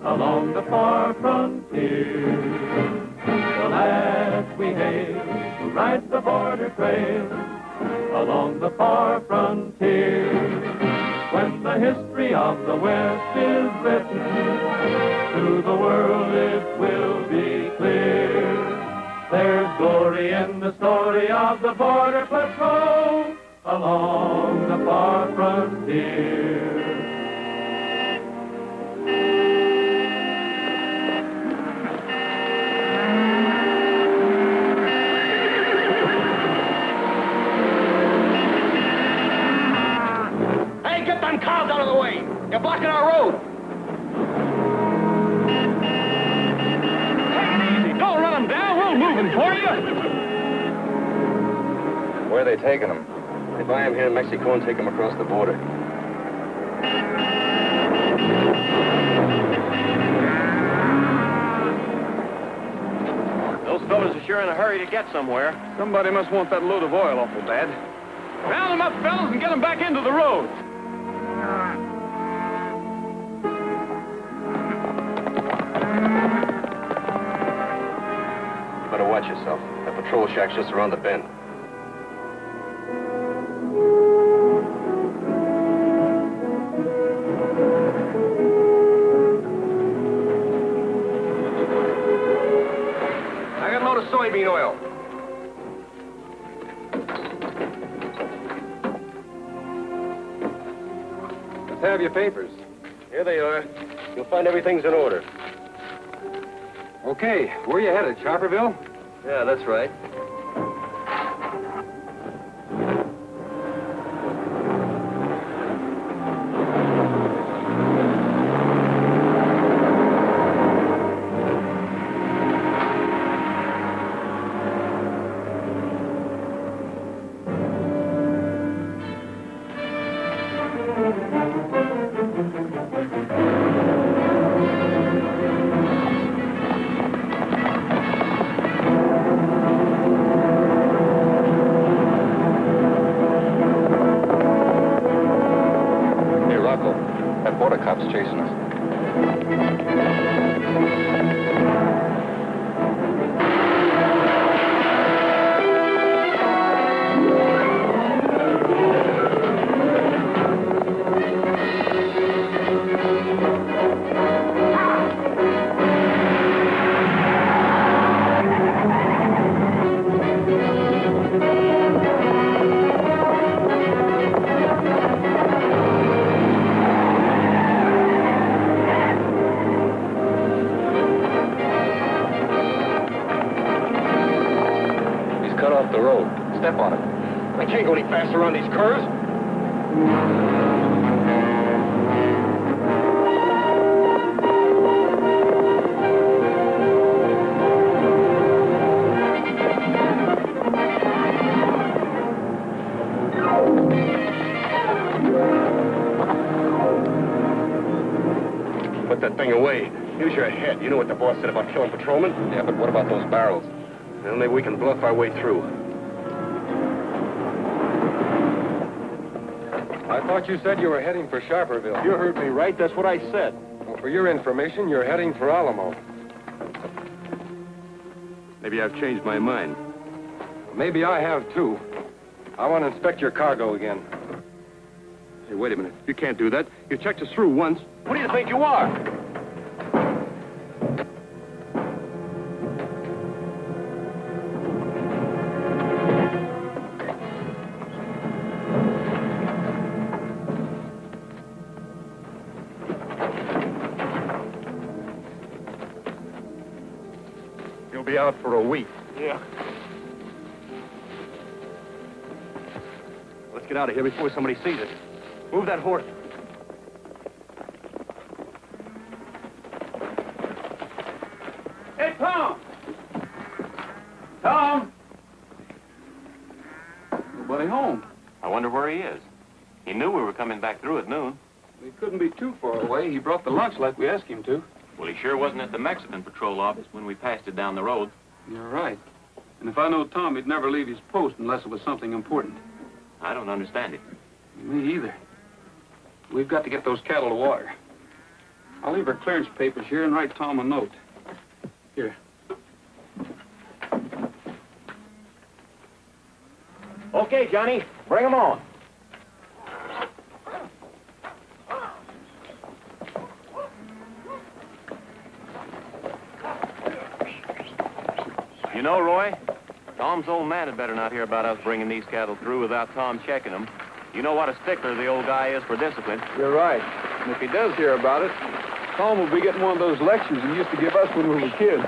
along the far frontier. The lads we hail who ride the border trail along the far frontier. When the history of the West is written, to the world it will be clear. There's glory in the story of the Border Patrol along the far frontier. Hey, get them cows out of the way! You're blocking our road! Don't run them down, we'll move them for you! Where are they taking them? They buy them here in Mexico and take them across the border. Those fellas are sure in a hurry to get somewhere. Somebody must want that load of oil awful bad. Round them up, fellas, and get them back into the road. Better watch yourself. That patrol shack's just around the bend. I got a load of soybean oil. Let's have your papers. Here they are. You'll find everything's in order. Okay, where you headed, Sharperville? Yeah, that's right. Chasing us. Step on it. I can't go any faster on these curves. Put that thing away. Use your head. You know what the boss said about killing patrolmen? Yeah, but what about those barrels? Well, maybe we can bluff our way through. I thought you said you were heading for Sharperville. You heard me right. That's what I said. Well, for your information, you're heading for Alamo. Maybe I've changed my mind. Maybe I have, too. I want to inspect your cargo again. Hey, wait a minute. You can't do that. You checked us through once. What do you think you are? You'll be out for a week. Yeah. Let's get out of here before somebody sees us. Move that horse. Hey, Tom! Tom! Nobody home. I wonder where he is. He knew we were coming back through at noon. He couldn't be too far away. He brought the lunch like we asked him to. Well, he sure wasn't at the Mexican patrol office when we passed it down the road. You're right. And if I know Tom, he'd never leave his post unless it was something important. I don't understand it. Me either. We've got to get those cattle to water. I'll leave her clearance papers here and write Tom a note. Here. Okay, Johnny, bring 'em on. You know, Roy, Tom's old man had better not hear about us bringing these cattle through without Tom checking them. You know what a stickler the old guy is for discipline. You're right. And if he does hear about it, Tom will be getting one of those lectures he used to give us when we were kids.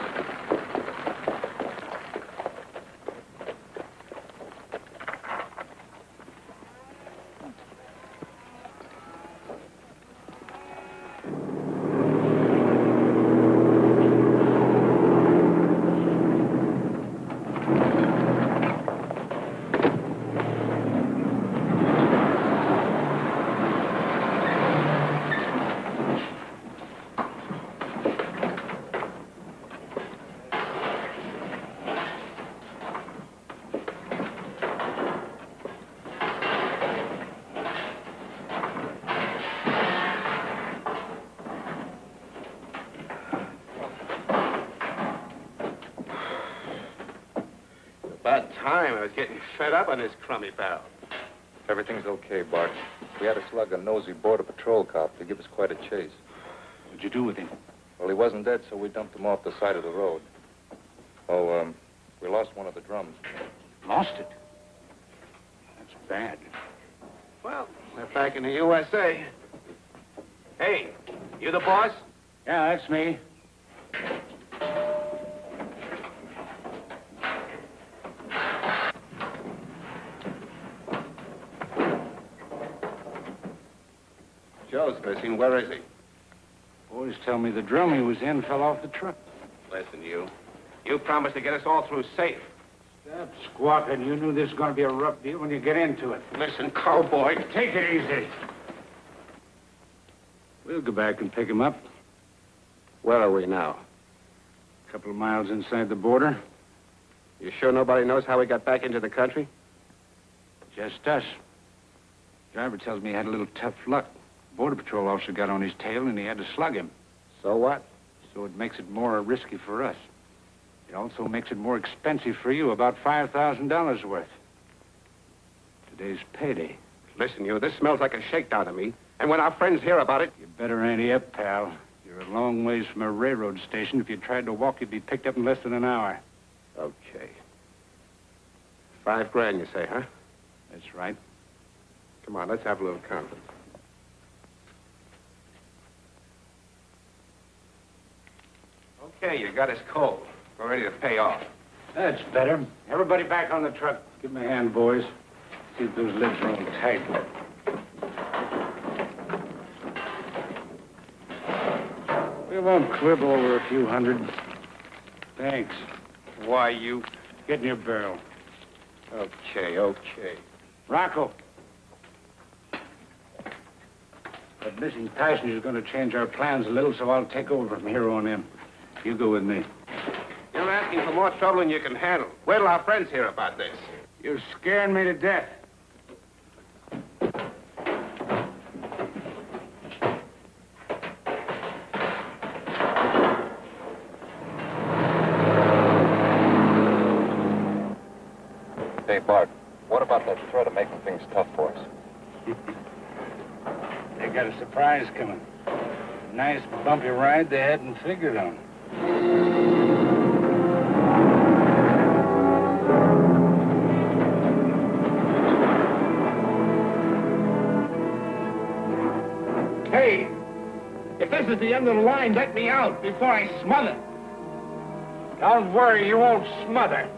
About time. I was getting fed up on this crummy barrel. Everything's okay, Bart. We had to slug a nosy border patrol cop to give us quite a chase. What'd you do with him? Well, he wasn't dead, so we dumped him off the side of the road. Oh, we lost one of the drums. Lost it? That's bad. Well, we're back in the USA. Hey, you the boss? Yeah, that's me. Joe's missing. Where is he? Boys tell me the drum he was in fell off the truck. Listen, you. You promised to get us all through safe. Stop squawking. You knew this was going to be a rough deal when you get into it. Listen, cowboy. Take it easy. We'll go back and pick him up. Where are we now? A couple of miles inside the border. You sure nobody knows how we got back into the country? Just us. Driver tells me he had a little tough luck. Border Patrol officer got on his tail and he had to slug him. So what? So it makes it more risky for us. It also makes it more expensive for you, about $5,000 worth. Today's payday. Listen, you, this smells like a shakedown to me. And when our friends hear about it... You better ante up, pal. You're a long ways from a railroad station. If you tried to walk, you'd be picked up in less than an hour. Okay. $5,000, you say, huh? That's right. Come on, let's have a little conference. Okay, you got us cold. We're ready to pay off. That's better. Everybody back on the truck. Give me a hand, boys. See if those lids are all tight. We won't quibble over a few hundred. Thanks. Why, you... Get in your barrel. Okay, okay. Rocco. That missing passenger's going to change our plans a little, so I'll take over from here on in. You go with me. You're asking for more trouble than you can handle. Wait till our friends hear about this. You're scaring me to death. Hey, Bart, what about that threat of making things tough for us? They got a surprise coming. A nice bumpy ride they hadn't figured on. Hey, if this is the end of the line, let me out before I smother. Don't worry, you won't smother.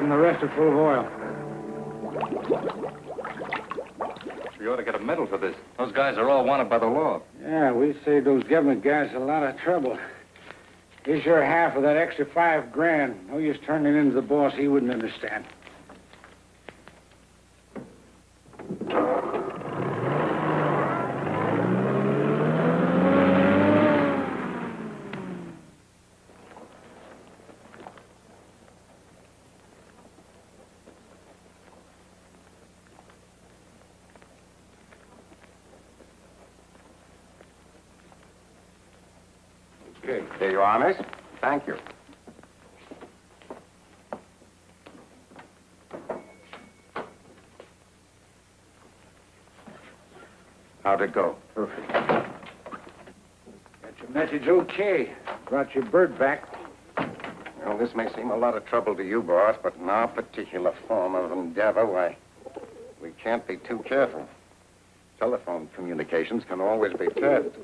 The rest are full of oil. You ought to get a medal for this. Those guys are all wanted by the law. Yeah, we saved those government guys a lot of trouble. Here's your half of that extra $5,000. No use turning it into the boss. He wouldn't understand. Okay. Here you are, miss. Thank you. How'd it go? Perfect. Got your message okay. Brought your bird back. Well, this may seem a lot of trouble to you, boss, but in our particular form of endeavor, why, we can't be too careful. Telephone communications can always be tapped.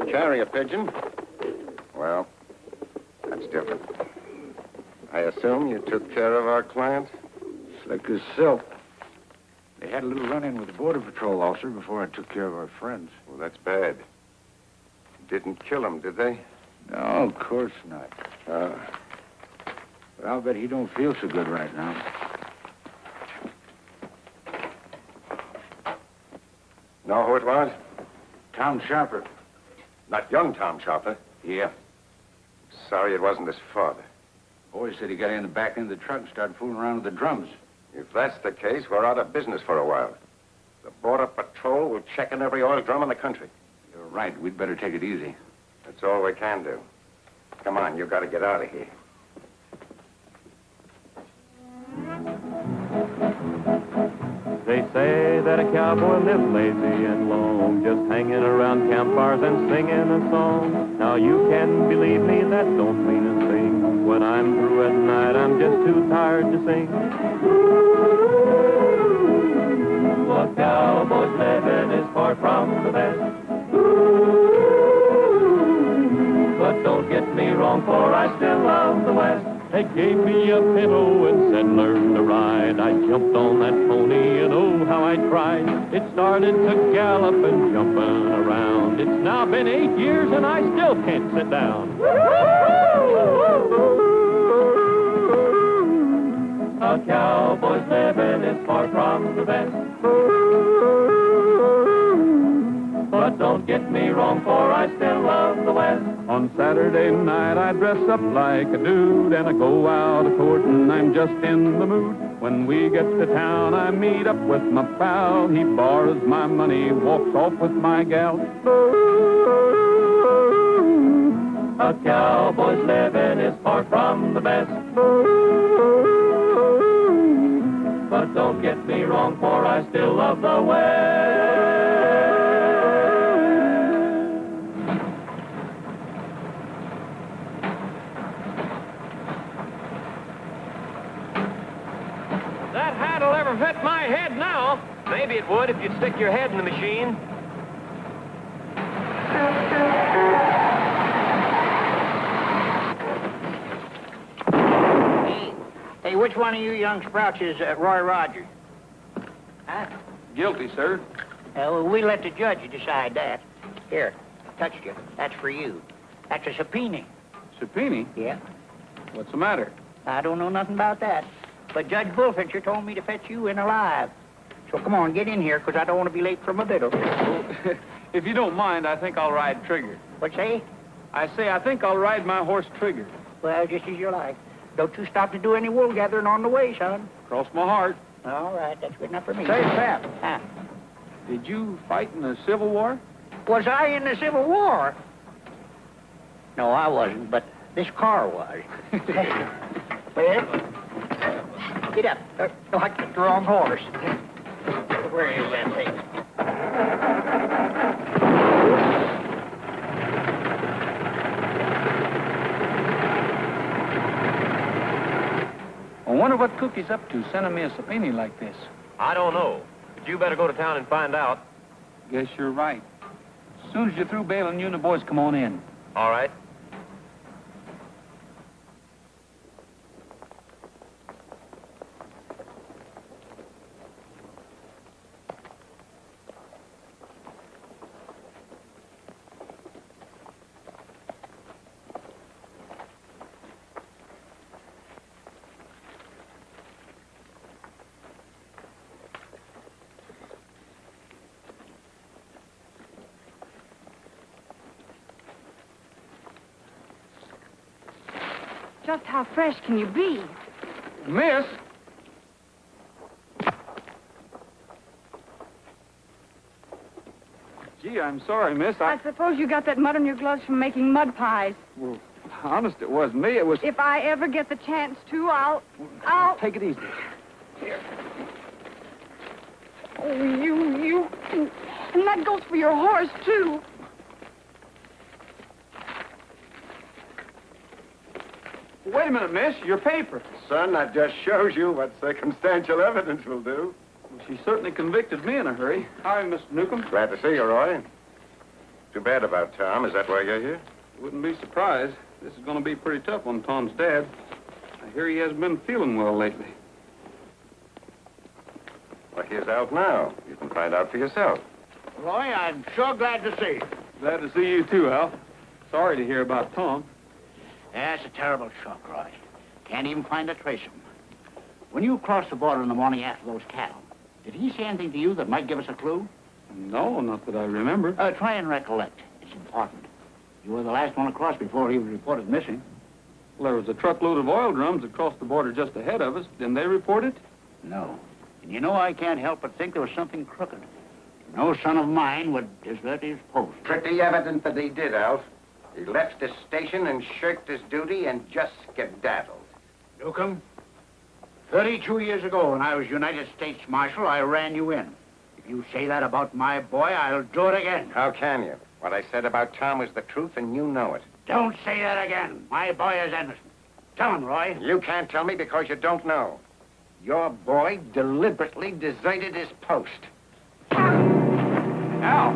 Carrier pigeon? Well, that's different. I assume you took care of our client? Slick as silk. They had a little run-in with the Border Patrol officer before I took care of our friends. Well, that's bad. Didn't kill him, did they? No, of course not. But I'll bet he don't feel so good right now. Know who it was? Tom Sharper. Not young Tom Sharper. Yeah. Sorry it wasn't his father. Boy said he got in the back end of the truck and started fooling around with the drums. If that's the case, we're out of business for a while. The Border Patrol will check in every oil drum in the country. You're right. We'd better take it easy. That's all we can do. Come on, you got to get out of here. They say that a cowboy lives lazy and long, just hanging around campfires and singing a song. Now you can believe me, that don't mean a thing. When I'm through at night, I'm just too tired to sing. What cowboys living is far from the best. But don't get me wrong, for I still love the West. They gave me a pillow and said, learn to ride. I jumped on that pony and oh, how I tried. It started to gallop and jumping around. It's now been 8 years and I still can't sit down. A cowboy's living is far from the best. But don't get me wrong, for I still love the West. On Saturday night, I dress up like a dude, and I go out a courtin', I'm just in the mood. When we get to town, I meet up with my pal. He borrows my money, walks off with my gal. A cowboy's living is far from the best. But don't get me wrong, for I still love the West. That hat'll ever fit my head now. Maybe it would if you'd stick your head in the machine. Hey, which one of you young sprouts is Roy Rogers? Huh? Guilty, sir. Well, we let the judge decide that. Here, touched you. That's for you. That's a subpoena. Subpoena? Yeah. What's the matter? I don't know nothing about that. But Judge Bullfincher told me to fetch you in alive. So come on, get in here, because I don't want to be late for my biddle. If you don't mind, I think I'll ride Trigger. What say? I say I think I'll ride my horse Trigger. Well, just as you like. Don't you stop to do any wool gathering on the way, son. Cross my heart. All right, that's good enough for me. Say, Pap. Huh? Did you fight in the Civil War? Was I in the Civil War? No, I wasn't, but this car was. Well, get up. No, I took the wrong horse. Where is that thing? I wonder what Cookie's up to, sending me a subpoena like this. I don't know. But you better go to town and find out. Guess you're right. As soon as you're through bailing, you and the boys come on in. All right. Just how fresh can you be? Miss? Gee, I'm sorry, miss. I suppose you got that mud on your gloves from making mud pies. Well, honest, it wasn't me. It was... If I ever get the chance to, I'll... Take it easy. Oh, you... And that goes for your horse, too. Wait a minute, miss. Your paper. Son, that just shows you what circumstantial evidence will do. Well, she certainly convicted me in a hurry. Hi, Mr. Newcomb. Glad to see you, Roy. Too bad about Tom. Is that why you're here? Wouldn't be surprised. This is going to be pretty tough on Tom's dad. I hear he hasn't been feeling well lately. Well, he's out now. You can find out for yourself. Roy, I'm sure glad to see you. Glad to see you, too, Al. Sorry to hear about Tom. That's a terrible shock, Roy. Can't even find a trace of him. When you crossed the border in the morning after those cattle, did he say anything to you that might give us a clue? No, not that I remember. Try and recollect. It's important. You were the last one across before he was reported missing. Well, there was a truckload of oil drums across the border just ahead of us. Didn't they report it? No. And you know, I can't help but think there was something crooked. No son of mine would desert his post. Pretty evident that he did, Alf. He left his station and shirked his duty and just skedaddled. Newcomb, 32 years ago when I was United States Marshal, I ran you in. If you say that about my boy, I'll do it again. How can you? What I said about Tom was the truth, and you know it. Don't say that again. My boy is innocent. Tell him, Roy. You can't tell me because you don't know. Your boy deliberately deserted his post. Al!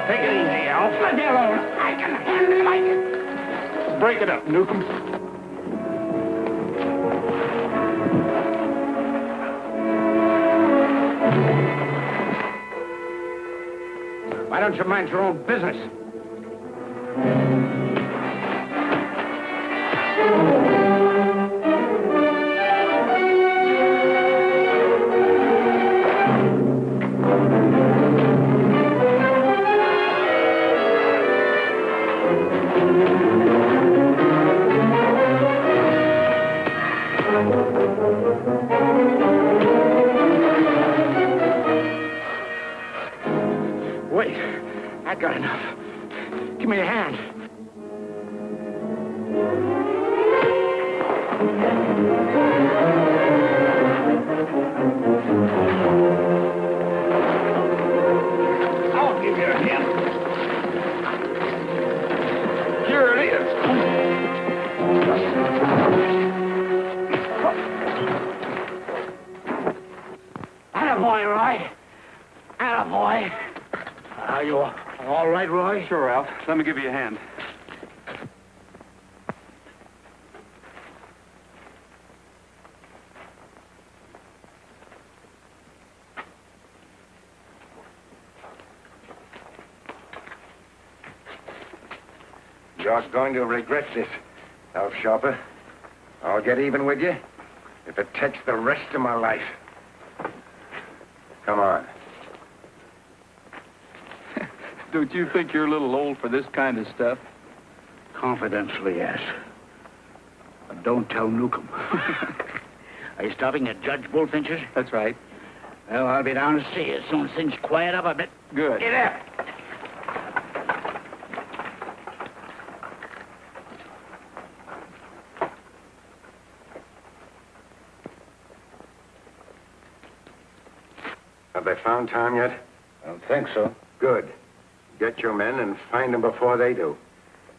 Take it easy, Alf. Let me alone. I can handle it. Break it up, Newcomb. Why don't you mind your own business? Wait, I got enough. Give me a hand. I'll give you a hand. Here it is. Attaboy, Roy. Attaboy. Are you all right, Roy? Sure, Al. Let me give you a hand. You're going to regret this, Alf Sharper. I'll get even with you if it takes the rest of my life. Come on. Don't you think you're a little old for this kind of stuff? Confidentially, yes. But don't tell Newcomb. Are you stopping at Judge Bullfinch's? That's right. Well, I'll be down to see you as soon as things quiet up a bit. Good. Get up. Have they found Tom yet? I don't think so. Good. Get your men and find them before they do.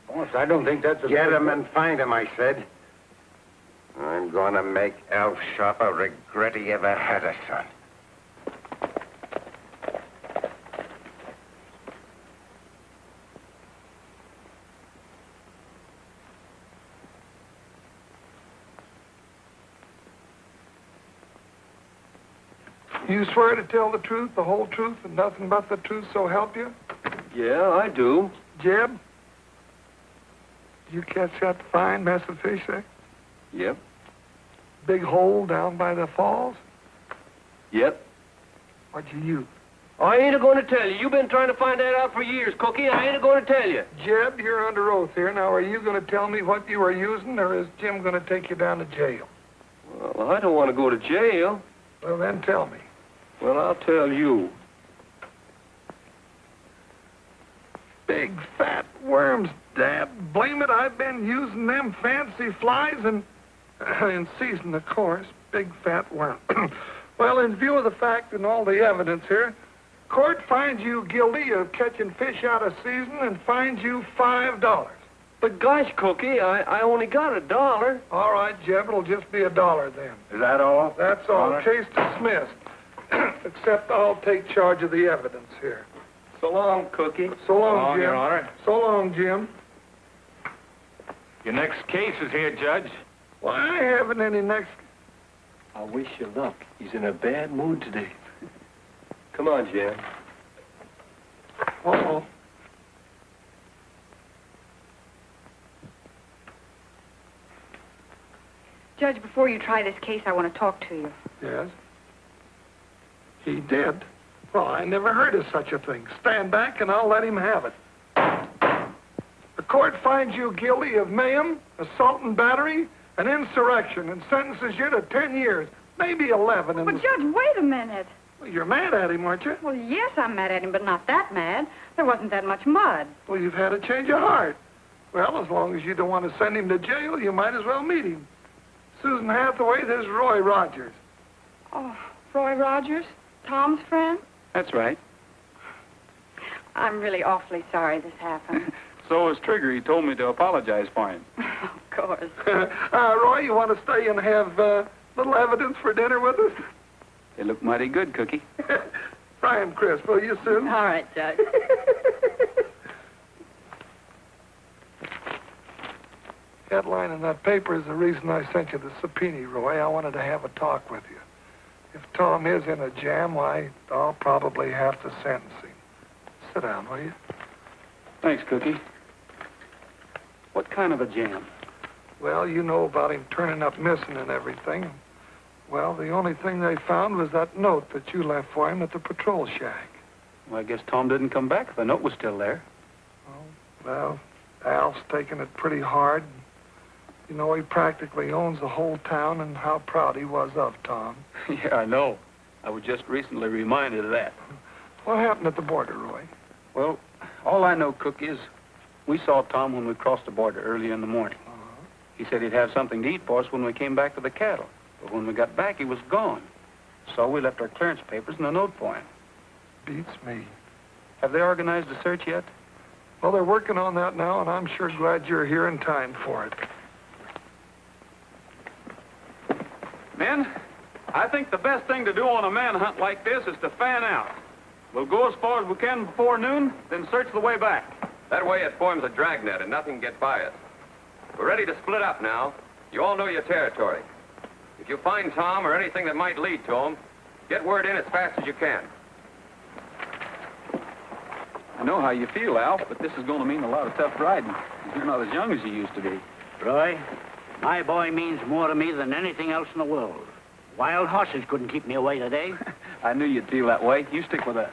Boss, I don't think that's a... Get them and find them, I said. I'm going to make Alf Sharper regret he ever had a son. You swear to tell the truth, the whole truth, and nothing but the truth, so help you? Yeah, I do. Jeb? Did you catch that fine mess of fish there? Yep. Big hole down by the falls? Yep. What'd you use? I ain't going to tell you. You've been trying to find that out for years, Cookie. I ain't going to tell you. Jeb, you're under oath here. Now, are you going to tell me what you were using, or is Jim going to take you down to jail? Well, I don't want to go to jail. Well, then tell me. Well, I'll tell you. Big fat worms, Dad. Blame it, I've been using them fancy flies and in season, of course. Big fat worm. Well, in view of the fact and all the evidence here, court finds you guilty of catching fish out of season and fines you $5. But gosh, Cookie, I only got $1. All right, Jeb, it'll just be $1 then. Is that all? That's all. Case dismissed. Except I'll take charge of the evidence here. So long, Cookie. So long, Jim. Your Honor. So long, Jim. Your next case is here, Judge. Well, I haven't any next... I wish you luck. He's in a bad mood today. Come on, Jim. Uh-oh. Judge, before you try this case, I want to talk to you. Yes? He did? Well, I never heard of such a thing. Stand back and I'll let him have it. The court finds you guilty of mayhem, assault and battery, and insurrection, and sentences you to 10 years, maybe 11. But, Judge, wait a minute. Well, you're mad at him, aren't you? Well, yes, I'm mad at him, but not that mad. There wasn't that much mud. Well, you've had a change of heart. Well, as long as you don't want to send him to jail, you might as well meet him. Susan Hathaway, there's Roy Rogers. Oh, Roy Rogers? Tom's friend? That's right. I'm really awfully sorry this happened. So is Trigger. He told me to apologize for him. Of course. Roy, you want to stay and have little evidence for dinner with us? They look mighty good, Cookie. Fry 'em crisp, will you, Susan? All right, Judge. Headline in that paper is the reason I sent you the subpoena, Roy. I wanted to have a talk with you. If Tom is in a jam, why, I'll probably have to sentence him. Sit down, will you? Thanks, Cookie. What kind of a jam? Well, you know about him turning up missing and everything. Well, the only thing they found was that note that you left for him at the patrol shack. Well, I guess Tom didn't come back. The note was still there. Well, Al's taking it pretty hard. You know, he practically owns the whole town, and how proud he was of Tom. Yeah, I know. I was just recently reminded of that. What happened at the border, Roy? Well, all I know, Cook, is we saw Tom when we crossed the border early in the morning. He said he'd have something to eat for us when we came back to the cattle. But when we got back, he was gone. So we left our clearance papers and a note for him. Beats me. Have they organized a search yet? Well, they're working on that now, and I'm sure glad you're here in time for it. Men, I think the best thing to do on a manhunt like this is to fan out. We'll go as far as we can before noon, then search the way back. That way it forms a dragnet and nothing can get by us. We're ready to split up now. You all know your territory. If you find Tom or anything that might lead to him, get word in as fast as you can. I know how you feel, Al, but this is going to mean a lot of tough riding. You're not as young as you used to be. Roy, my boy means more to me than anything else in the world. Wild horses couldn't keep me away today. I knew you'd feel that way. You stick with us.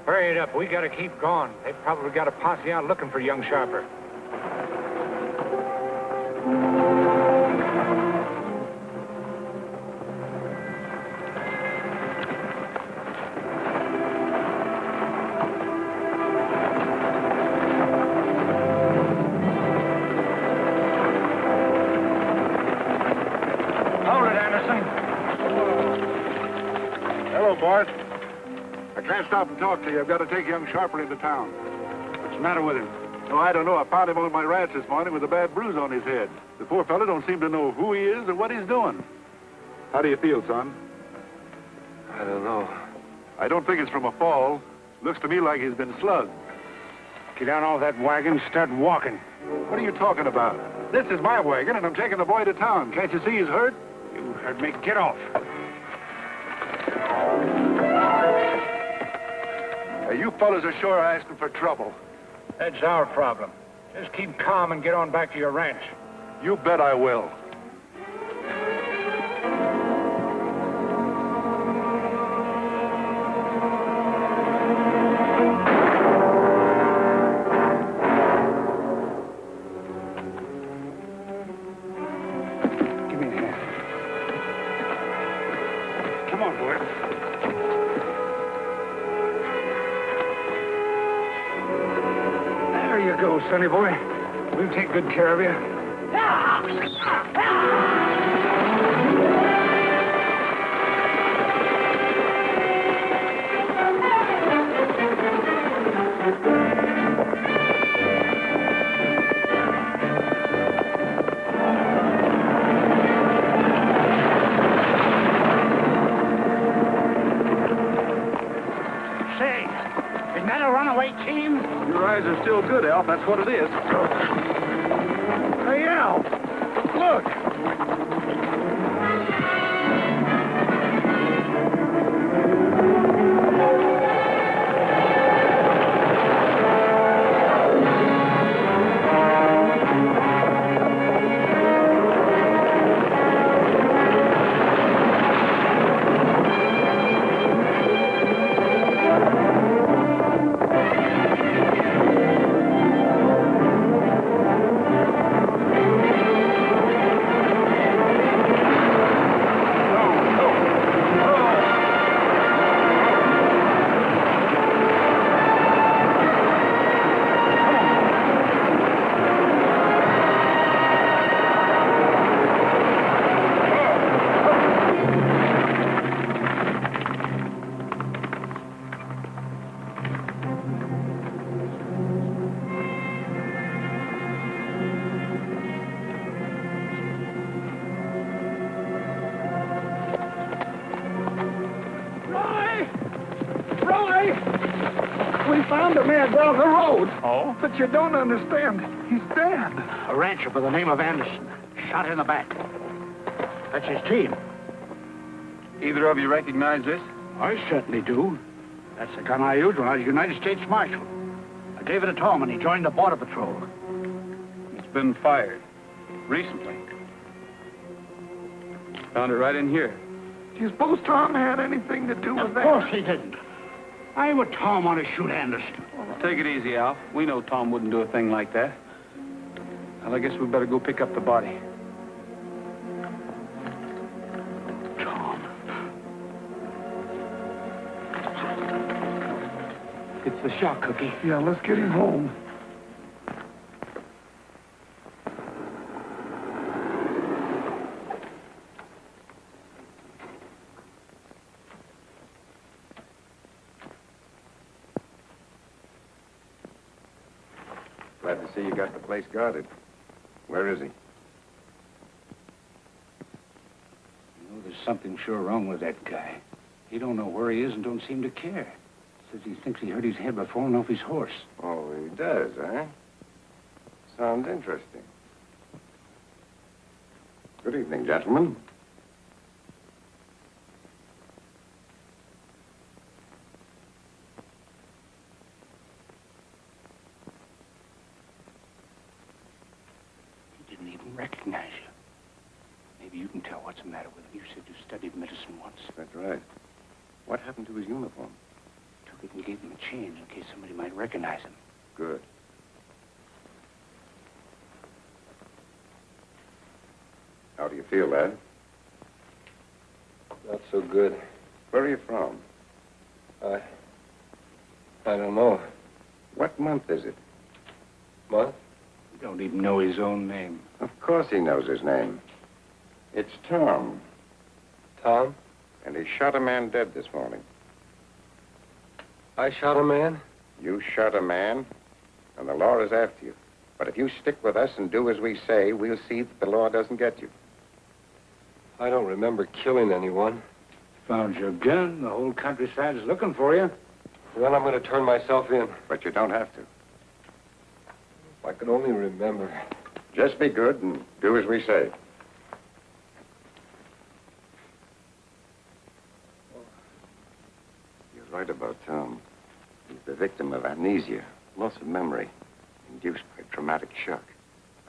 Hurry it up. We gotta keep going. They've probably got a posse out looking for young Sharper. Hold it, Anderson. Hello, Bart. I can't stop and talk to you. I've got to take young Sharper into town. What's the matter with him? Oh, I don't know. I found him on my ranch this morning with a bad bruise on his head. The poor fellow don't seem to know who he is or what he's doing. How do you feel, son? I don't know. I don't think it's from a fall. Looks to me like he's been slugged. Get down off that wagon, start walking. What are you talking about? This is my wagon, and I'm taking the boy to town. Can't you see he's hurt? You heard me. Get off. You fellas are sure asking for trouble. That's our problem. Just keep calm and get on back to your ranch. You bet I will. Give me a hand. Come on, Bert. There you go, sonny boy. We'll take good care of you. Say, isn't that a runaway team? Your eyes are still good, Alf. That's what it is. Hey, Al, look. We found a man down the road. Oh? But you don't understand. He's dead. A rancher by the name of Anderson. Shot in the back. That's his team. Either of you recognize this? I certainly do. That's the gun I used when I was United States Marshal. I gave it to Tom when he joined the Border Patrol. It's been fired. Recently. Found it right in here. Do you suppose Tom had anything to do with that? Of course he didn't. Why would Tom want to shoot Anderson? Take it easy, Alf. We know Tom wouldn't do a thing like that. Well, I guess we better go pick up the body. Tom. It's the shock, Cookie. Yeah, let's get him home. Glad to see you got the place guarded. Where is he? You know, there's something sure wrong with that guy. He don't know where he is and don't seem to care. Says he thinks he hurt his head by falling off his horse. Oh, he does, eh? Sounds interesting. Good evening, gentlemen. He didn't even recognize you. Maybe you can tell what's the matter with him. You said you studied medicine once. That's right. What happened to his uniform? Took it and gave him a change in case somebody might recognize him. Good. How do you feel, lad? Not so good. Where are you from? I don't know. What month is it? Month? He don't even know his own name. Of course he knows his name. It's Tom. Tom? And he shot a man dead this morning. I shot a man? You shot a man, and the law is after you. But if you stick with us and do as we say, we'll see that the law doesn't get you. I don't remember killing anyone. Found your gun. The whole countryside is looking for you. Then I'm going to turn myself in. But you don't have to. If I could only remember. Just be good and do as we say. You're right about Tom. He's the victim of amnesia, loss of memory, induced by traumatic shock.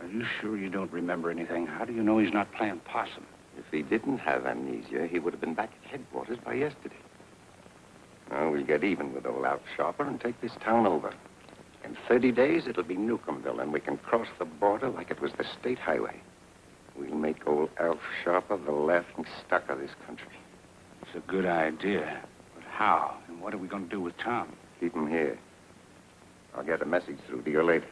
Are you sure you don't remember anything? How do you know he's not playing possum? If he didn't have amnesia, he would have been back at headquarters by yesterday. Now, we'll get even with old Alf Sharper and take this town over. In 30 days, it'll be Newcomville, and we can cross the border like it was the state highway. We'll make old Alf Sharper the laughing stock of this country. It's a good idea. But how? And what are we going to do with Tom? Keep him here. I'll get a message through to you later.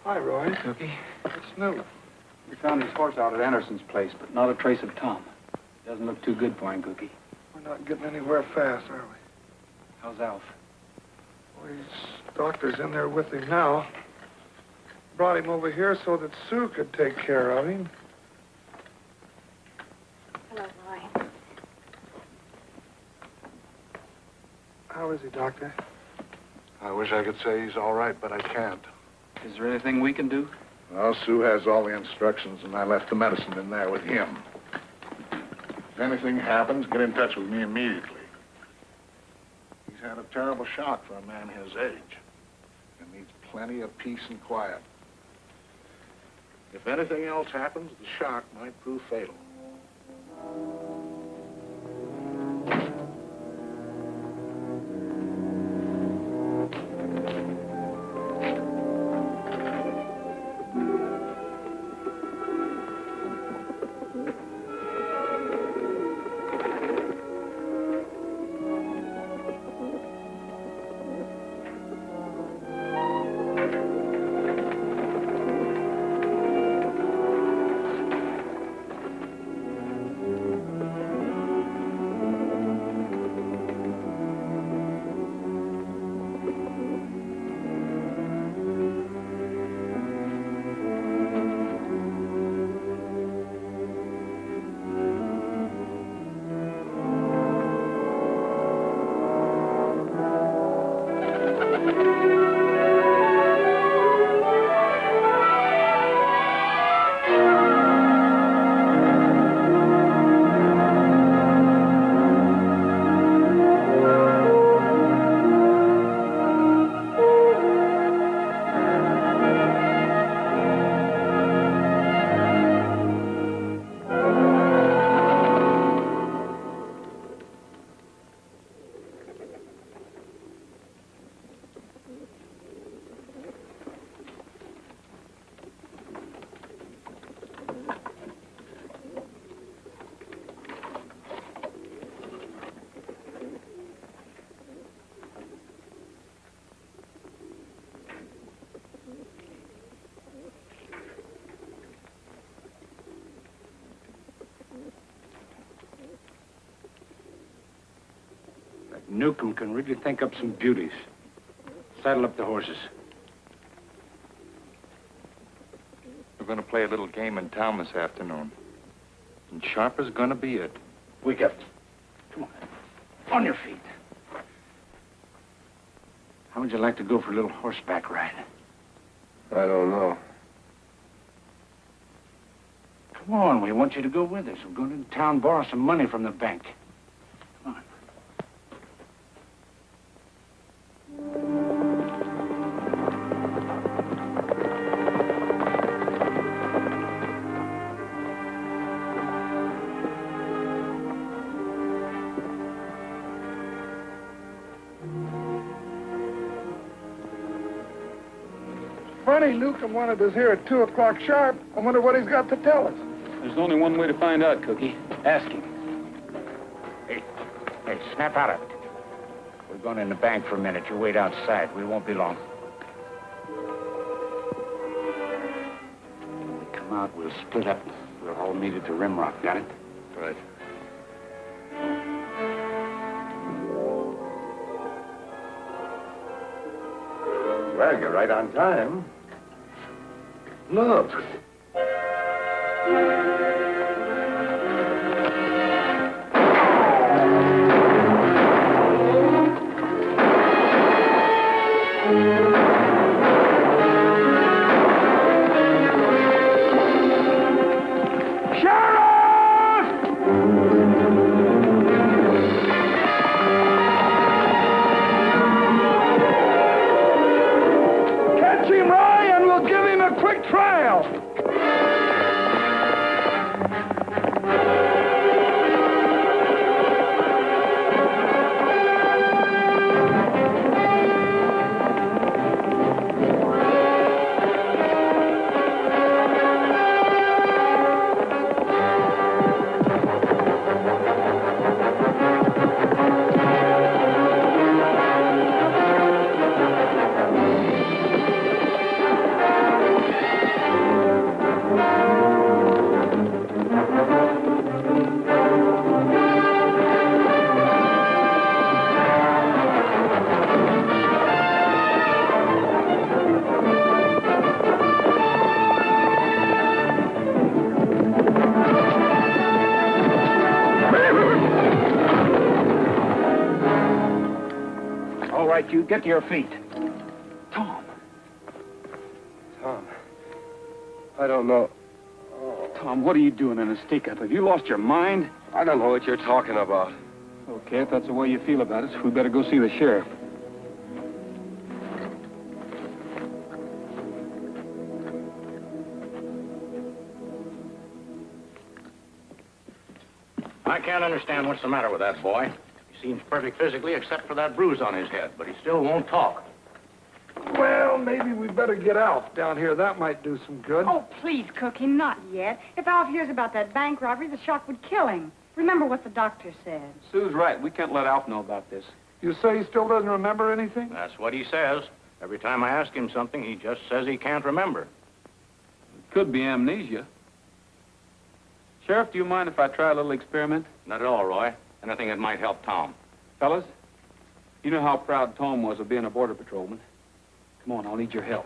Hi, Roy. Cookie, What's new? we found his horse out at Anderson's place, but not a trace of Tom. Doesn't look too good for him, Cookie. We're not getting anywhere fast, are we? How's Alf? Well, his doctor's in there with him now. Brought him over here so that Sue could take care of him. Hello, Roy. How is he, Doctor? I wish I could say he's all right, but I can't. Is there anything we can do? Well, Sue has all the instructions, and I left the medicine in there with him. If anything happens, get in touch with me immediately. He's had a terrible shock for a man his age, and needs plenty of peace and quiet. If anything else happens, the shock might prove fatal. Newcomb can really think up some beauties. Saddle up the horses. We're going to play a little game in town this afternoon. And Sharper's going to be it. Wake up. Come on. On your feet. How would you like to go for a little horseback ride? I don't know. Come on, we want you to go with us. We're going to town, borrow some money from the bank. Come on. Funny, Newcomb wanted us here at 2 o'clock sharp. I wonder what he's got to tell us. There's only one way to find out, Cookie. Ask him. Hey, snap out of it. We're going in the bank for a minute. You wait outside. We won't be long. When we come out, we'll split up. We'll all meet at the Rimrock. Got it? Right. Well, you're right on time. Look. right, you. Get to your feet. Tom, I don't know. Tom, what are you doing in a stick-up? Have you lost your mind? I don't know what you're talking about. Okay, if that's the way you feel about it, we better go see the sheriff. I can't understand what's the matter with that boy. He seems perfect physically except for that bruise on his head, but he still won't talk. Well, maybe we better get Alf down here. That might do some good. Oh, please, Cookie, not yet. If Alf hears about that bank robbery, the shock would kill him. Remember what the doctor said. Sue's right. We can't let Alf know about this. You say he still doesn't remember anything? That's what he says. Every time I ask him something, he just says he can't remember. It could be amnesia. Sheriff, do you mind if I try a little experiment? Not at all, Roy. Anything that might help Tom. Fellas, you know how proud Tom was of being a border patrolman. Come on, I'll need your help.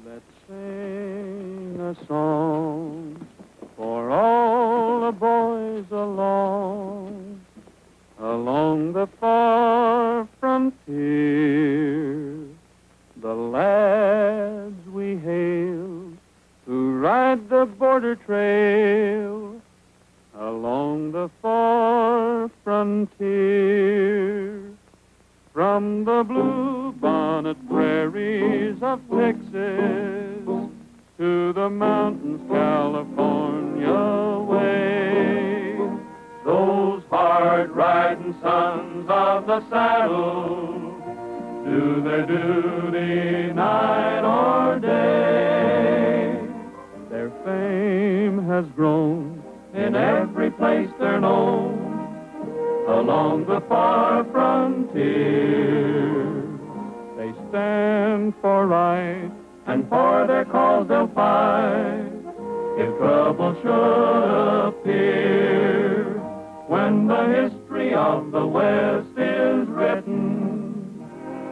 Let's sing a song for all the boys along the far frontier, the lads we hailed who ride the border trail along the far frontier. From the blue bonnet prairies of Texas to the mountains California way, those hard-riding sons of the saddle do their duty night or day. Their fame has grown in every place they're known along the far frontier. They stand for right, and for their cause they'll fight if trouble should appear. When the history of the West is written,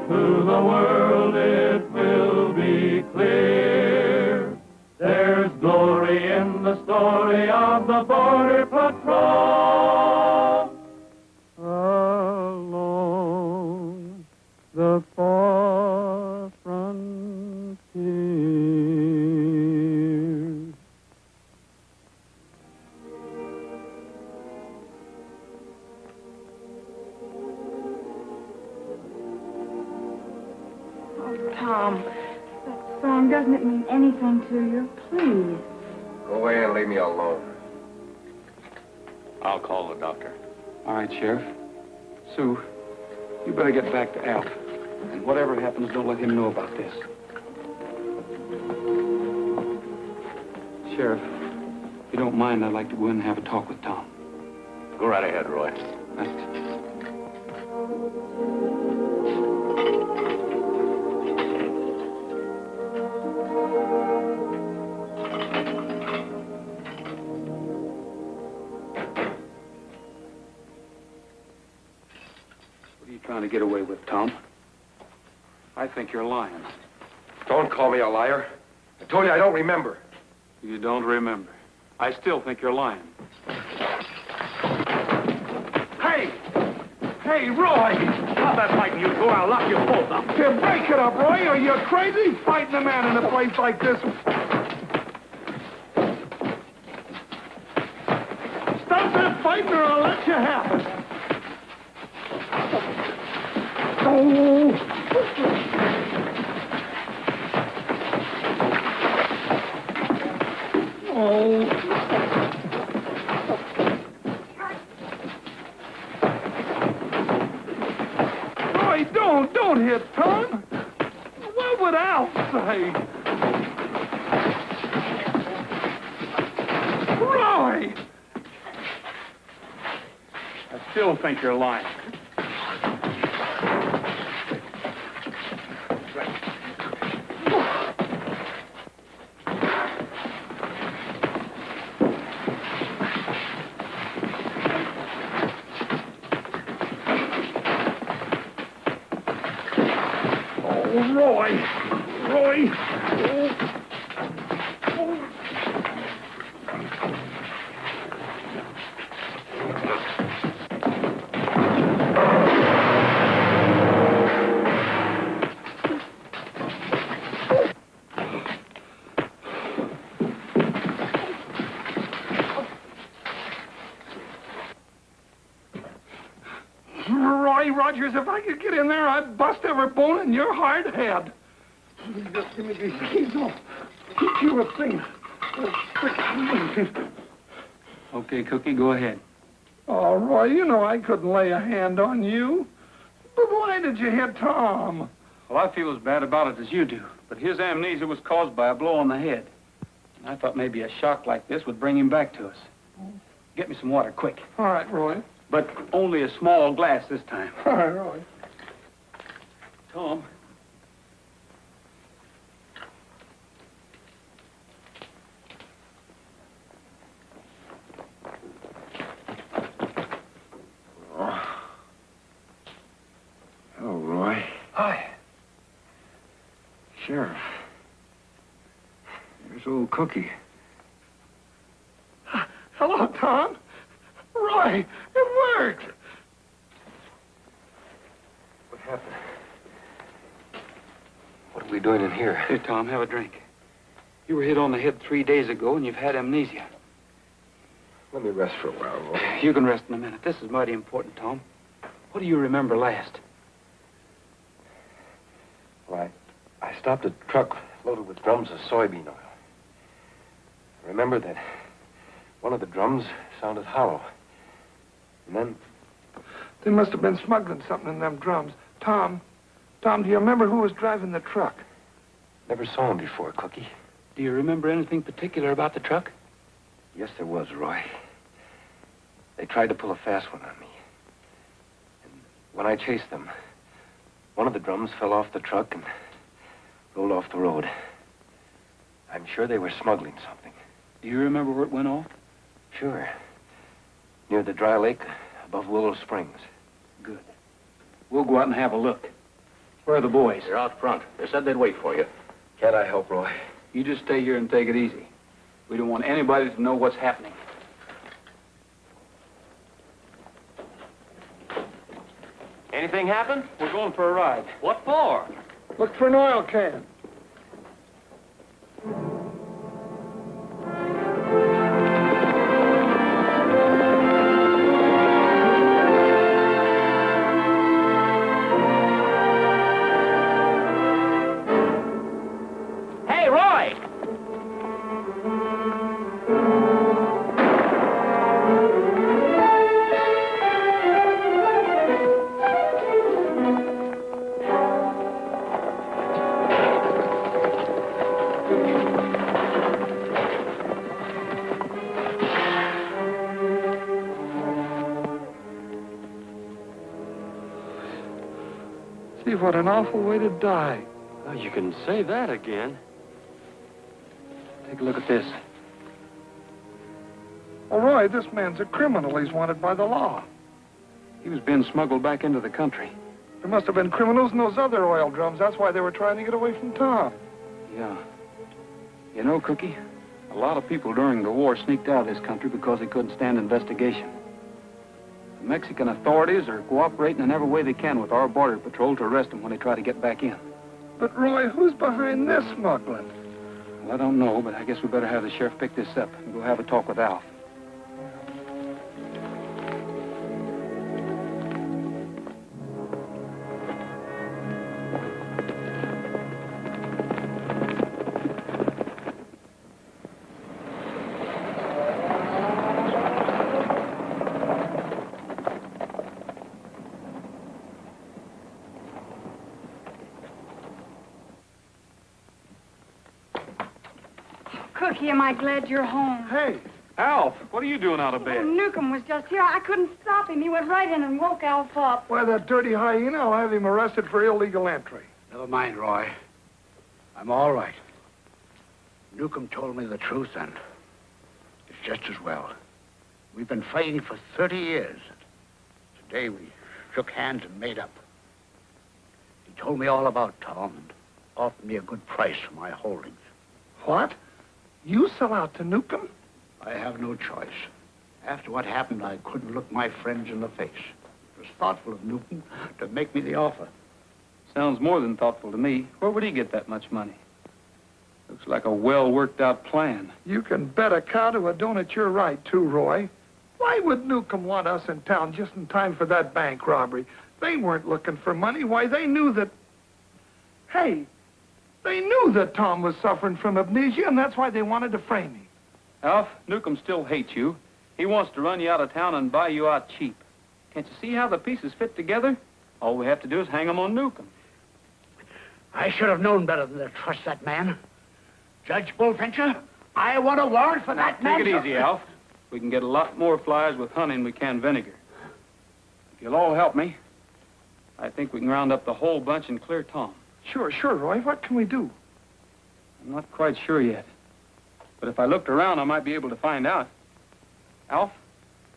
to the world it will be clear. There's glory in the story of the Border Patrol along the far frontier. Oh, Tom, that song, doesn't it mean anything to you? Please. Go away and leave me alone. I'll call the doctor. All right, Sheriff. Sue, you better get back to Alf. And whatever happens, don't let him know about this. Sheriff, if you don't mind, I'd like to go in and have a talk with Tom. Go right ahead, Roy. Right. What are you trying to get away with, Tom? I think you're lying. Don't call me a liar. I told you I don't remember. You don't remember. I still think you're lying. Hey! Hey, Roy! Stop that fighting, you two. I'll lock you both up. Here, break it up, Roy. Are you crazy? Fighting a man in a place like this. Stop that fighting or I'll let you have it. Oh! Oh. Roy, don't hit Tom. What would Alf say? Roy! I still think you're lying. Roy! Roy! Roy Rogers, if I could get in there, I'd bust every bone in your hard head. Just give me these keys. I'll teach you a thing. Okay, Cookie, go ahead. Oh, Roy, you know I couldn't lay a hand on you. But why did you hit Tom? Well, I feel as bad about it as you do, but his amnesia was caused by a blow on the head. And I thought maybe a shock like this would bring him back to us. Get me some water, quick. All right, Roy. But only a small glass this time. All right, Roy. Tom. Oh, Roy. Hi. Sheriff. There's old Cookie. Hello, Tom. Roy, it worked. What happened? What are we doing in here? Here, Tom, have a drink. You were hit on the head 3 days ago, and you've had amnesia. Let me rest for a while, Roy. You can rest in a minute. This is mighty important, Tom. What do you remember last? Well, I stopped a truck loaded with drums of soybean oil. I remember that one of the drums sounded hollow. And then... They must have been smuggling something in them drums. Tom, do you remember who was driving the truck? Never saw him before, Cookie. Do you remember anything particular about the truck? Yes, there was, Roy. They tried to pull a fast one on me. And when I chased them, one of the drums fell off the truck and rolled off the road. I'm sure they were smuggling something. Do you remember where it went off? Sure. Near the dry lake above Willow Springs. Good. We'll go out and have a look. Where are the boys? They're out front. They said they'd wait for you. Can't I help, Roy? You just stay here and take it easy. We don't want anybody to know what's happening. Anything happen? We're going for a ride. What for? Look for an oil can. Hey, Roy! See, what an awful way to die. Well, you can say that again. Take a look at this. Oh, Roy, this man's a criminal. He's wanted by the law. He was being smuggled back into the country. There must have been criminals in those other oil drums. That's why they were trying to get away from Tom. Yeah. You know, Cookie, a lot of people during the war sneaked out of this country because they couldn't stand investigation. The Mexican authorities are cooperating in every way they can with our border patrol to arrest them when they try to get back in. But, Roy, who's behind this smuggling? Well, I don't know, but I guess we better have the sheriff pick this up and go have a talk with Alf. Cookie, am I glad you're home? Hey. Alf, what are you doing out of bed? Newcomb was just here. I couldn't stop him. He went right in and woke Alf up. Why, that dirty hyena, I'll have him arrested for illegal entry. Never mind, Roy. I'm all right. Newcomb told me the truth, and it's just as well. We've been fighting for 30 years. Today we shook hands and made up. He told me all about Tom and offered me a good price for my holdings. What? You sell out to Newcomb? I have no choice. After what happened, I couldn't look my friends in the face. It was thoughtful of Newcomb to make me the offer. Sounds more than thoughtful to me. Where would he get that much money? Looks like a well-worked-out plan. You can bet a cow to a donut you're right, too, Roy. Why would Newcomb want us in town just in time for that bank robbery? They weren't looking for money. Why, they knew that... Hey, they knew that Tom was suffering from amnesia, and that's why they wanted to frame him. Alf, Newcomb still hates you. He wants to run you out of town and buy you out cheap. Can't you see how the pieces fit together? All we have to do is hang them on Newcomb. I should have known better than to trust that man. Judge Bullfincher, I want a warrant for that man. Take it easy, Alf. We can get a lot more flies with honey than we can vinegar. If you'll all help me, I think we can round up the whole bunch and clear Tom. Sure, Roy. What can we do? I'm not quite sure yet. But if I looked around, I might be able to find out. Alf,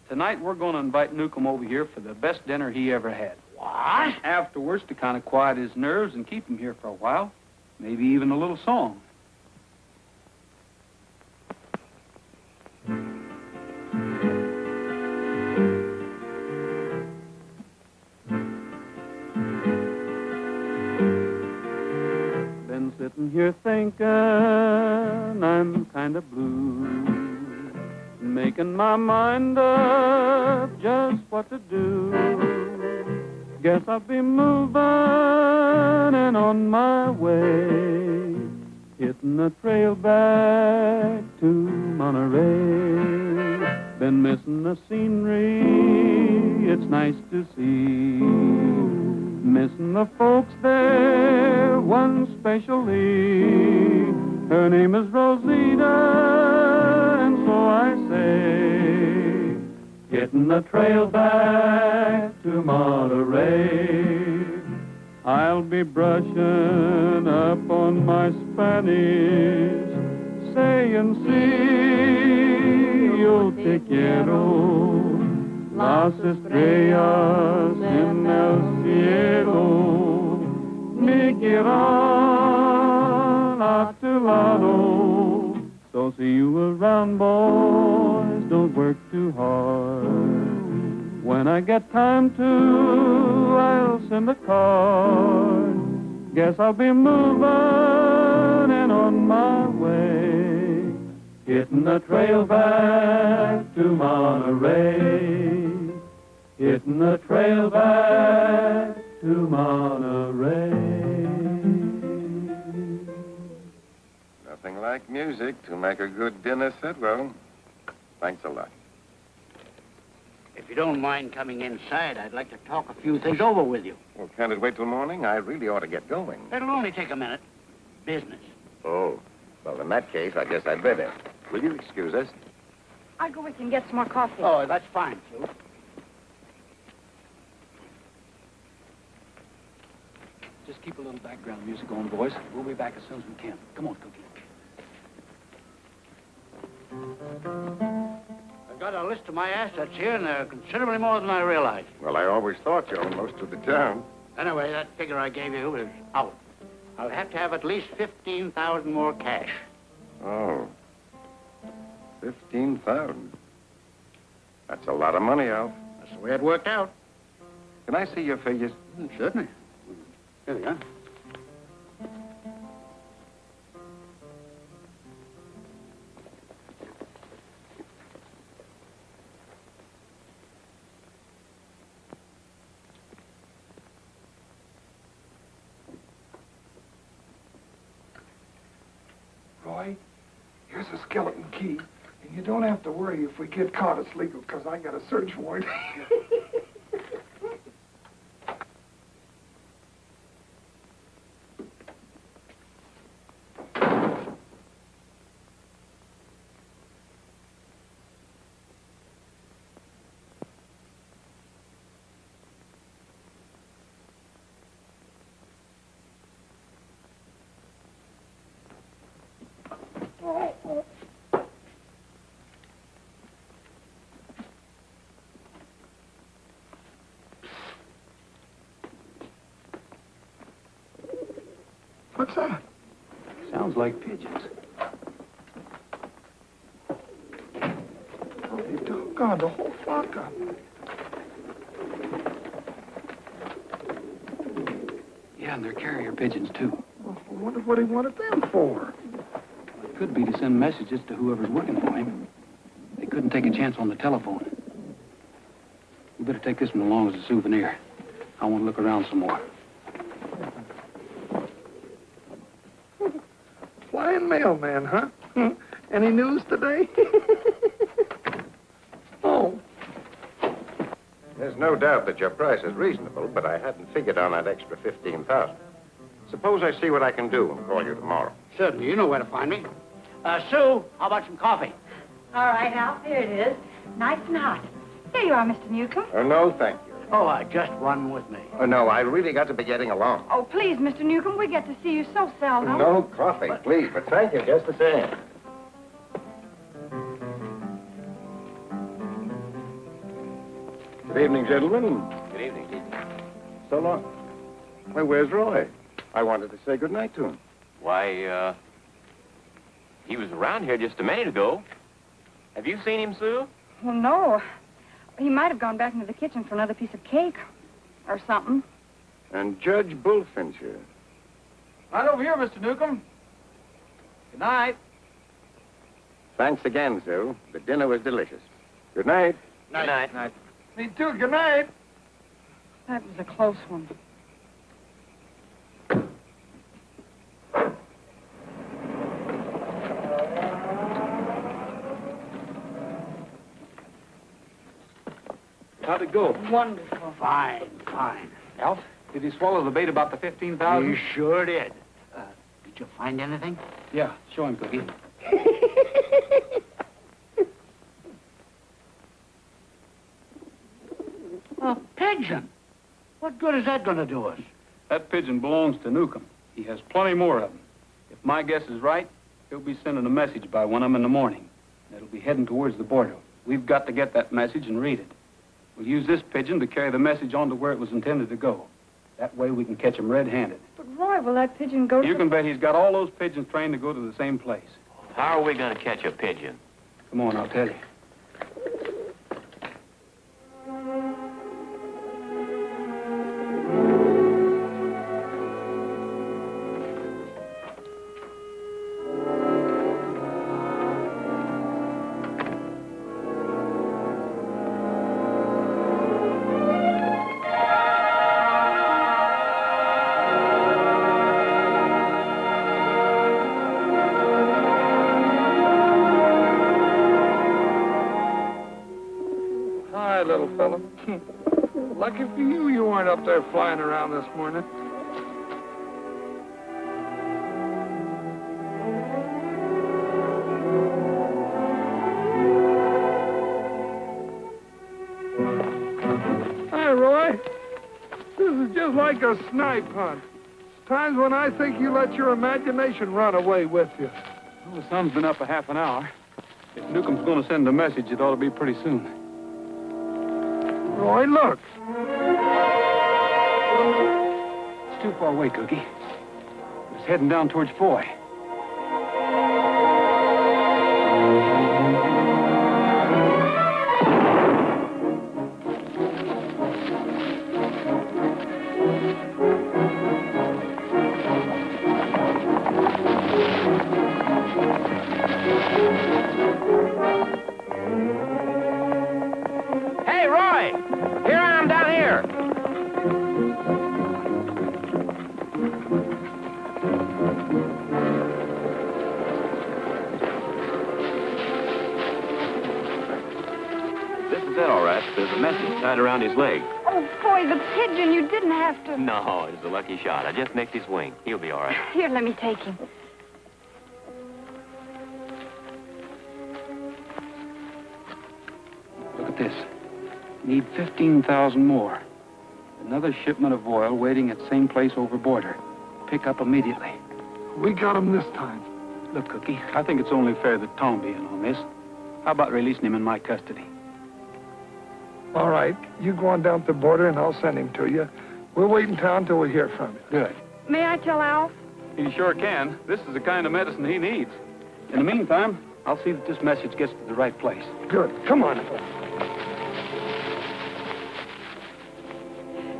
tonight we're going to invite Newcomb over here for the best dinner he ever had. What? Afterwards, to kind of quiet his nerves and keep him here for a while. Maybe even a little song. Been sitting here thinking I'm kind of blue, making my mind up just what to do. Guess I'll be moving and on my way, hitting the trail back to Monterey. Been missing the scenery, it's nice to see. Missing the folks there, one especially. Her name is Rosita, and so I say, hitting the trail back to Monterey. I'll be brushing up on my Spanish, saying, si yo te quiero, las estrellas en el cielo me quieran a tu lado. So see you around, boys, don't work too hard. When I get time to, I'll send a card. Guess I'll be moving and on my way, hitting the trail back to Monterey. Hitting the trail back to Monterey. Nothing like music to make a good dinner sit well. Thanks a lot. If you don't mind coming inside, I'd like to talk a few things over with you. Well, can't it wait till morning? I really ought to get going. It'll only take a minute. Business. Oh, well, in that case, I guess I'd better. Will you excuse us? I'll go with you and get some more coffee. Oh, that's fine, Sue. Just keep a little background music on, boys. We'll be back as soon as we can. Come on, Cookie. I've got a list of my assets here, and they're considerably more than I realized. Well, I always thought you owned most of the town. Anyway, that figure I gave you is out. I'll have to have at least 15,000 more cash. Oh, 15,000. That's a lot of money, Alf. That's the way it worked out. Can I see your figures? Certainly. Here we are. Roy, here's a skeleton key, and you don't have to worry if we get caught. It's legal, because I got a search warrant. What's that? Sounds like pigeons. Holy doggone, the whole flock up. Yeah, and they're carrier pigeons, too. Well, I wonder what he wanted them for. It could be to send messages to whoever's working for him. They couldn't take a chance on the telephone. You better take this one along as a souvenir. I want to look around some more. Flying mailman, huh? Any news today? Oh. There's no doubt that your price is reasonable, but I hadn't figured on that extra 15,000. Suppose I see what I can do and call you tomorrow. Certainly. You know where to find me. Sue, how about some coffee? All right, Alf, here it is. Nice and hot. Here you are, Mr. Newcomb. Oh, no, thank you. Oh, just one with me. Oh, no, I really got to be getting along. Oh, please, Mr. Newcomb, we get to see you so seldom. No coffee, please, but thank you just the same. Good evening, gentlemen. Good evening. So long. Why, where's Roy? I wanted to say good night to him. Why, he was around here just a minute ago. Have you seen him, Sue? Well, no. He might have gone back into the kitchen for another piece of cake or something. And Judge Bullfincher. Right over here, Mr. Newcomb. Good night. Thanks again, Sue. The dinner was delicious. Good night. Good night. Night. Me too. Good night. That was a close one. How'd it go? Wonderful. Fine, fine. Alf, did he swallow the bait about the 15,000? You sure did. Did you find anything? Yeah, show him, Cookie. A pigeon. What good is that going to do us? That pigeon belongs to Newcomb. He has plenty more of them. If my guess is right, he'll be sending a message by 1 in the morning. It'll be heading towards the border. We've got to get that message and read it. We'll use this pigeon to carry the message on to where it was intended to go. That way we can catch him red-handed. But, Roy, will that pigeon go to... You can bet he's got all those pigeons trained to go to the same place. How are we going to catch a pigeon? Come on, I'll tell you. Little fella. Lucky for you, you weren't up there flying around this morning. Hi, Roy. This is just like a snipe hunt. Times when I think you let your imagination run away with you. Well, the sun's been up a half an hour. If Newcomb's going to send a message, it ought to be pretty soon. Roy, look. It's too far away, Cookie. It's heading down towards Foy. Hey, Roy! Here I am down here. This is it, all right. There's a message tied around his leg. Oh, boy, the pigeon, you didn't have to... No, it was a lucky shot. I just nicked his wing. He'll be all right. Here, let me take him. Look at this. Need 15,000 more. Another shipment of oil waiting at same place over border. Pick up immediately. We got him this time. Look, Cookie, I think it's only fair that Tom be in on this. How about releasing him in my custody? All right. You go on down to the border and I'll send him to you. We'll wait in town till we hear from you. Good. May I tell Alf? He sure can. This is the kind of medicine he needs. In the meantime, I'll see that this message gets to the right place. Good. Come on.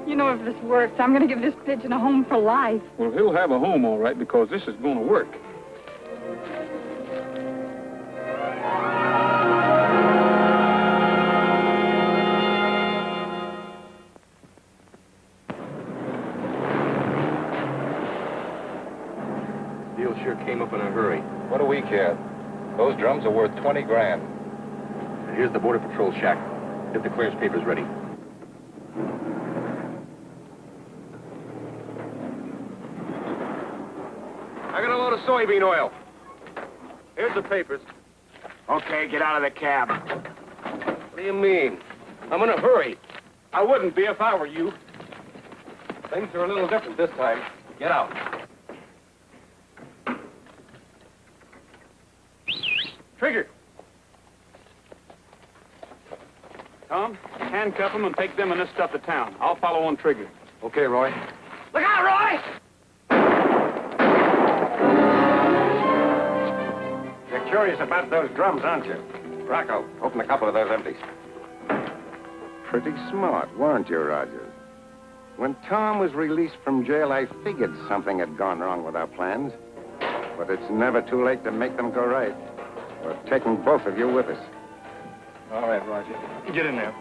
You know, if this works, I'm going to give this pigeon a home for life. Well, he'll have a home, all right, because this is going to work. sure came up in a hurry. What do we care? Those drums are worth 20 grand. Here's the Border Patrol shack. Get the clearance papers ready. I got a load of soybean oil. Here's the papers. Okay, get out of the cab. What do you mean? I'm in a hurry. I wouldn't be if I were you. Things are a little different this time. Get out. Trigger. Tom, handcuff them and take them and this stuff to town. I'll follow on Trigger. Okay, Roy. Look out, Roy! You're curious about those drums, aren't you? Rocco, open a couple of those empties. Pretty smart, weren't you, Rogers? When Tom was released from jail, I figured something had gone wrong with our plans. But it's never too late to make them go right. We're taking both of you with us. All right, Roger. Get in there.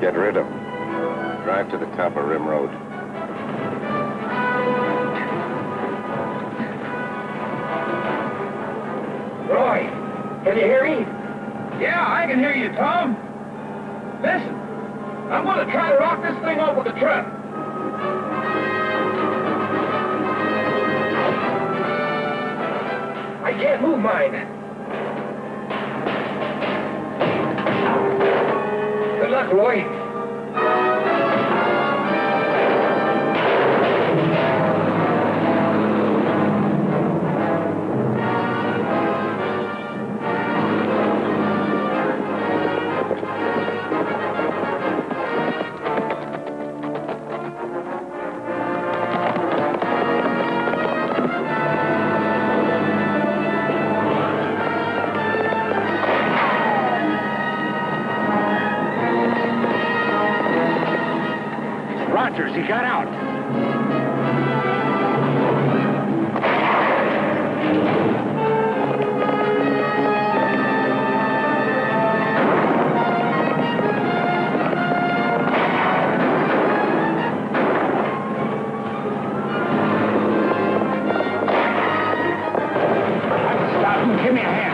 Get rid of them. Drive to the top of Rim Road. Roy, can you hear me? Yeah, I can hear you, Tom. Listen, I'm going to try to rock this thing off with the truck. I can't move mine. Good luck, Roy. Rogers, he got out. Stop him. Give me a hand.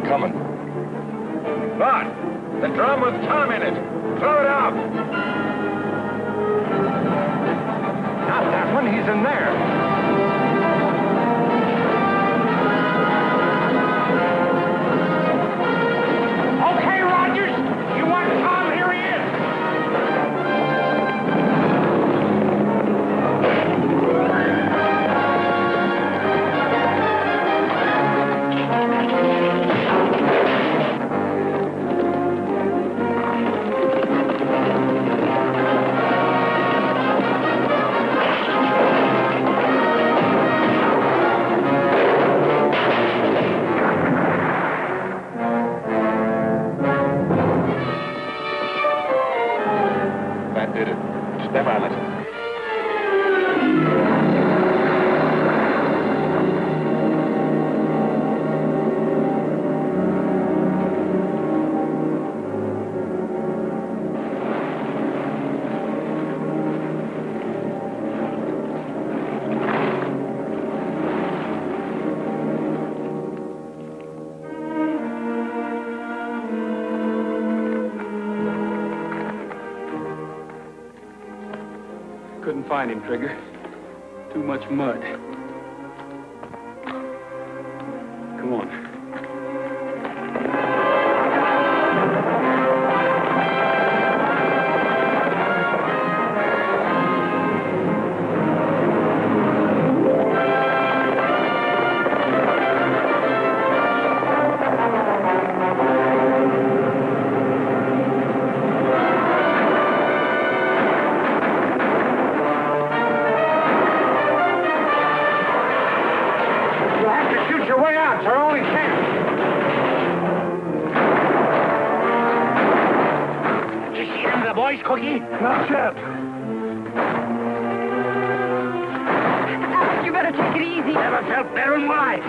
Coming. Bart, the drum with Tom in it. Throw it out. Not that one. He's in there. Okay, Rogers. You want Tom? Here he is. That did it. Step on it. couldn't find him, Trigger. Too much mud. Come on. Cookie? Not yet. You better take it easy. Never felt better in life.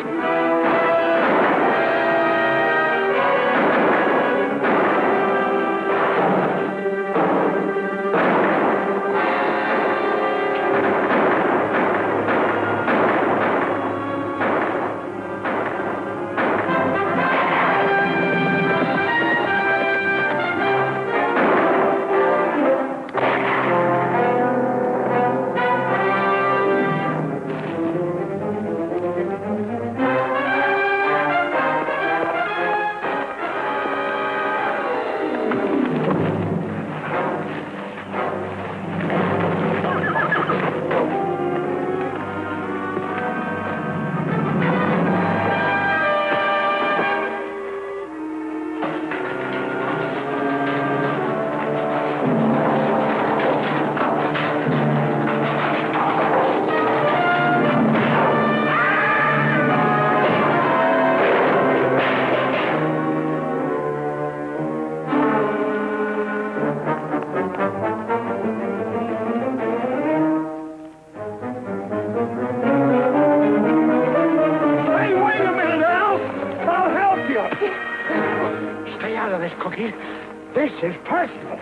This is personal.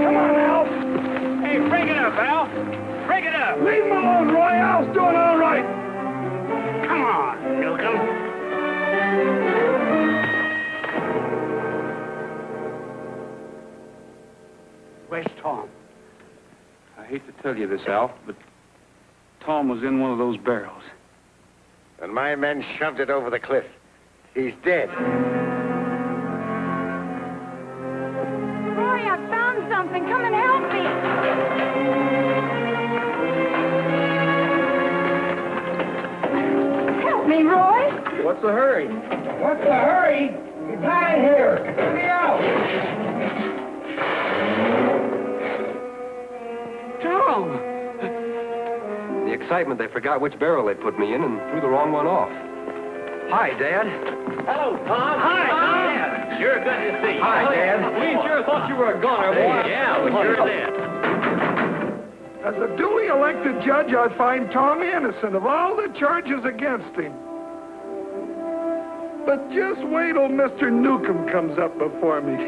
Come on, Alf. Hey, break it up, Al. Break it up. Leave him alone, Roy. Alf's doing all right. Come on, Newcomb. Where's Tom? I hate to tell you this, Alf, but Tom was in one of those barrels. And my men shoved it over the cliff. He's dead. Roy, I found something. Come and help me. Help me, Roy. What's the hurry? What's the hurry? Get out of here. Let me out. Tom! The excitement, they forgot which barrel they put me in and threw the wrong one off. Hi, Dad. Hello, Tom. Hi, Tom. Sure good to see you. Hi, Dad. We sure thought you were a goner, boy. Yeah, we sure did. As a duly elected judge, I find Tom innocent of all the charges against him. But just wait till Mr. Newcomb comes up before me.